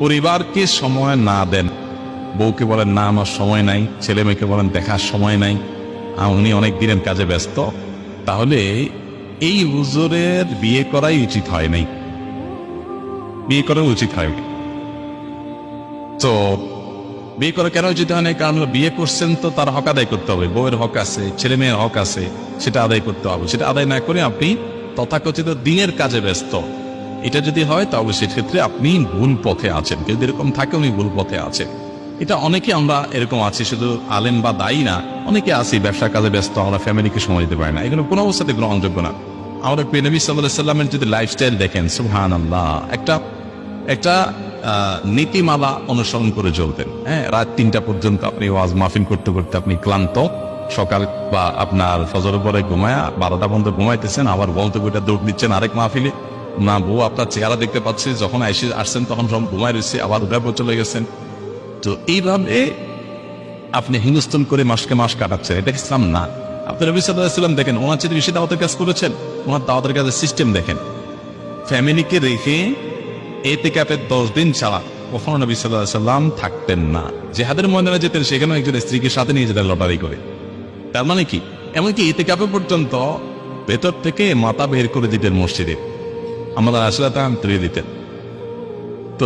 পরিবারকে সময় না দেন, বউকে বলেন না আমার সময় নাই, ছেলে মেয়েকে বলেন দেখার সময় নাই, উনি অনেক দিনের কাজে ব্যস্ত, তাহলে এই হুজুরের বিয়ে করাই উচিত হয় নাই, বিয়ে করা উচিত হয়। তো বিয়ে করা কেন উচিত হয় না? কারণ বিয়ে করছেন তো তার হক আদায় করতে হবে, বউয়ের হক আছে, ছেলে মেয়ের হক আছে, সেটা আদায় করতে হবে। সেটা আদায় না করে আপনি তথাকথিত দিনের কাজে ব্যস্ত, এটা যদি হয় তাহলে সেক্ষেত্রে আপনি ভুল পথে আছেন। যদি এরকম থাকে উনি ভুল পথে আছেন। এটা অনেকে আমরা এরকম আছি, শুধু আলেম বা দায়ী না, অনেকে আছি ব্যবসার কাজে ব্যস্ত, আমরা ফ্যামিলিকে সময় দিতে পারি না। এগুলো কোনো অবস্থাতে গ্রহণযোগ্য না। আমাদের প্রিয় নবী সাল্লাল্লাহু আলাইহি সাল্লামের যদি লাইফস্টাইল দেখেন, সুবহানাল্লাহ, একটা নীতিমালা অনুসরণ করে চলতেন। হ্যাঁ, রাত 3টা পর্যন্ত আপনি ওয়াজ মাহফিল করতে করতে আপনি ক্লান্ত, সকাল বা আপনার ফজরের পরে ঘুমায়া 12টা পর্যন্ত ঘুমাইতেছেন, আবার বলতে বইটা দৌড় দিচ্ছেন আরেক মাহফিলে। না বউ আপনার চেহারা দেখতে পাচ্ছে, যখন আসছেন তখন সব ঘুমায় রয়েছে, আবার উঠে চলে গেছেন। তো এইভাবে আপনি হিন্দুস্তান করে মাসকে মাস কাটাচ্ছেন, এটা ইসলাম না। আপনি নবী সাল্লাল্লাহু আলাইহি ওয়াসাল্লাম দেখেন, ওনার চেয়ে বেশি দাওয়াতের কাজ করেছেন। ওনার দাওয়াতের কাজের সিস্টেম দেখেন, ফ্যামিলিকে রেখে ইতিকাফের 10 দিন ছাড়া কখনো নবী সাল্লাল্লাহু আলাইহি ওয়াসাল্লাম থাকতেন না। জিহাদের ময়দানে যেতেন, সেখানেও একজন স্ত্রীকে সাথে নিয়ে যেতেন লটারি করে। তার মানে কি? এমনকি ইতিকাফে পর্যন্ত ভেতর থেকে মাথা বের করে দিতেন মসজিদে, আমাদের আসলে তা তুলে দিতেন। তো